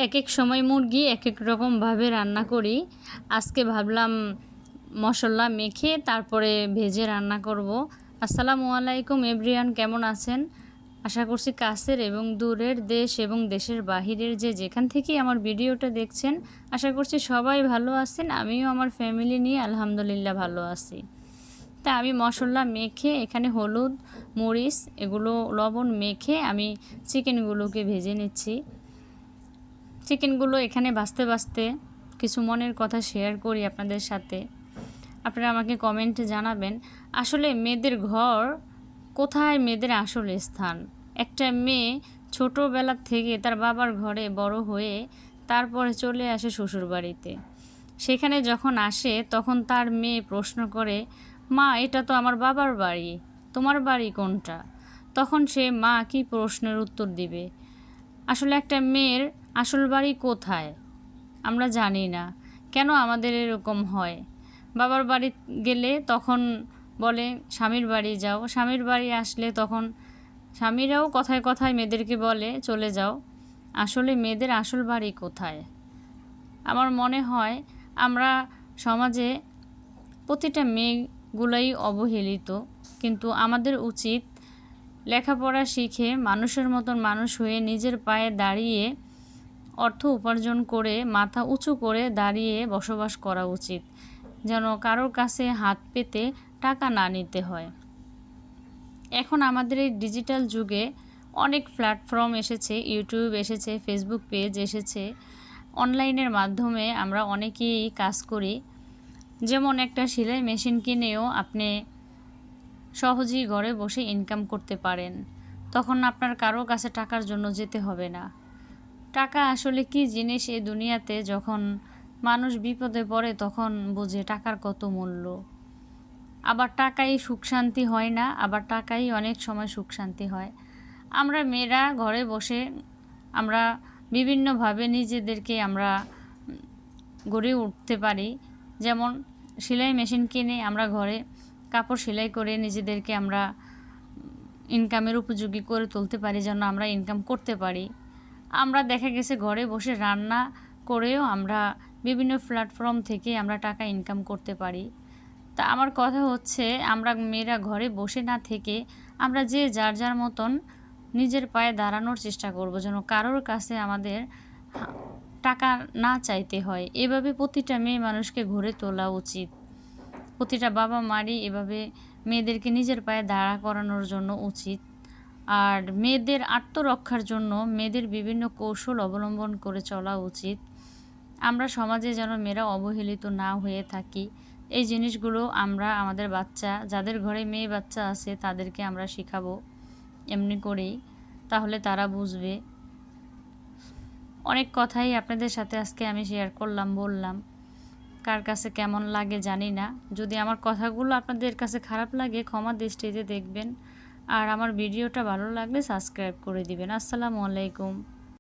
এক সময় মুরগি এক রকমভাবে রান্না করি। আজকে ভাবলাম মশলা মেখে তারপরে ভেজে রান্না করব। আসসালামু আলাইকুম এভরিওয়ান, কেমন আছেন? আশা করছি কাছের এবং দূরের, দেশ এবং দেশের বাহিরের যে যেখান থেকেই আমার ভিডিওটা দেখছেন, আশা করছি সবাই ভালো আছেন। আমিও আমার ফ্যামিলি নিয়ে আলহামদুলিল্লাহ ভালো আছি। তা আমি মশলা মেখে এখানে হলুদ, মরিচ এগুলো লবণ মেখে আমি চিকেনগুলোকে ভেজে নিচ্ছি। চিকেনগুলো এখানে ভাজতে কিছু মনের কথা শেয়ার করি আপনাদের সাথে। আপনারা আমাকে কমেন্টে জানাবেন, আসলে মেয়েদের ঘর কোথায় মেয়েদের আসল স্থান। একটা মেয়ে ছোটোবেলা থেকে তার বাবার ঘরে বড় হয়ে তারপরে চলে আসে শ্বশুরবাড়িতে। সেখানে যখন আসে তখন তার মেয়ে প্রশ্ন করে, মা এটা তো আমার বাবার বাড়ি, তোমার বাড়ি কোনটা? তখন সে মা কি প্রশ্নের উত্তর দিবে? আসলে একটা মেয়ের আসল বাড়ি কোথায় আমরা জানি না। কেন আমাদের এরকম হয়? বাবার বাড়ি গেলে তখন বলে স্বামীর বাড়ি যাও, স্বামীর বাড়ি আসলে তখন স্বামীরাও কথায় কথায় মেয়েদেরকে বলে চলে যাও। আসলে মেয়েদের আসল বাড়ি কোথায়? আমার মনে হয় আমরা সমাজে প্রতিটা মেয়েগুলাই অবহেলিত, কিন্তু আমাদের উচিত লেখাপড়া শিখে মানুষের মতন মানুষ হয়ে নিজের পায়ে দাঁড়িয়ে অর্থ উপার্জন করে মাথা উঁচু করে দাঁড়িয়ে বসবাস করা উচিত, যেন কারোর কাছে হাত পেতে টাকা না নিতে হয়। এখন আমাদের এই ডিজিটাল যুগে অনেক প্ল্যাটফর্ম এসেছে, ইউটিউব এসেছে, ফেসবুক পেজ এসেছে। অনলাইনের মাধ্যমে আমরা অনেকেই কাজ করি। যেমন একটা সেলাই মেশিন কিনেও আপনি সহজেই ঘরে বসে ইনকাম করতে পারেন। তখন আপনার কারো কাছে টাকার জন্য যেতে হবে না। টাকা আসলে কি জিনিস এই দুনিয়াতে, যখন মানুষ বিপদে পড়ে তখন বোঝে টাকার কত মূল্য। আবার টাকাই সুখ শান্তি হয় না, আবার টাকাই অনেক সময় সুখ শান্তি হয়। আমরা মেয়েরা ঘরে বসে আমরা বিভিন্নভাবে নিজেদেরকে আমরা গড়ে উঠতে পারি। যেমন সেলাই মেশিন কিনে আমরা ঘরে কাপড় সেলাই করে নিজেদেরকে আমরা ইনকামের উপযোগী করে তুলতে পারি, যেন আমরা ইনকাম করতে পারি। আমরা দেখা গেছে ঘরে বসে রান্না করেও আমরা বিভিন্ন প্ল্যাটফর্ম থেকে আমরা টাকা ইনকাম করতে পারি। তা আমার কথা হচ্ছে, আমরা মেয়েরা ঘরে বসে না থেকে আমরা যে যার যার মতন নিজের পায়ে দাঁড়ানোর চেষ্টা করব, যেন কারোর কাছে আমাদের টাকা না চাইতে হয়। এভাবে প্রতিটা মেয়ে মানুষকে গড়ে তোলা উচিত। প্রতিটা বাবা মারই এভাবে মেয়েদেরকে নিজের পায়ে দাঁড়া করানোর জন্য উচিত। আর মেয়েদের আত্মরক্ষার জন্য মেয়েদের বিভিন্ন কৌশল অবলম্বন করে চলা উচিত। আমরা সমাজে যেন মেয়েরা অবহেলিত না হয়ে থাকি, এই জিনিসগুলো আমরা আমাদের বাচ্চা, যাদের ঘরে মেয়ে বাচ্চা আছে তাদেরকে আমরা শেখাবো এমনি করেই, তাহলে তারা বুঝবে। অনেক কথাই আপনাদের সাথে আজকে আমি শেয়ার করলাম, বললাম। কার কাছে কেমন লাগে জানি না। যদি আমার কথাগুলো আপনাদের কাছে খারাপ লাগে ক্ষমা দৃষ্টিতে দেখবেন, আর আমার ভিডিওটা ভালো লাগলে সাবস্ক্রাইব করে দিবেন। আসসালামু আলাইকুম।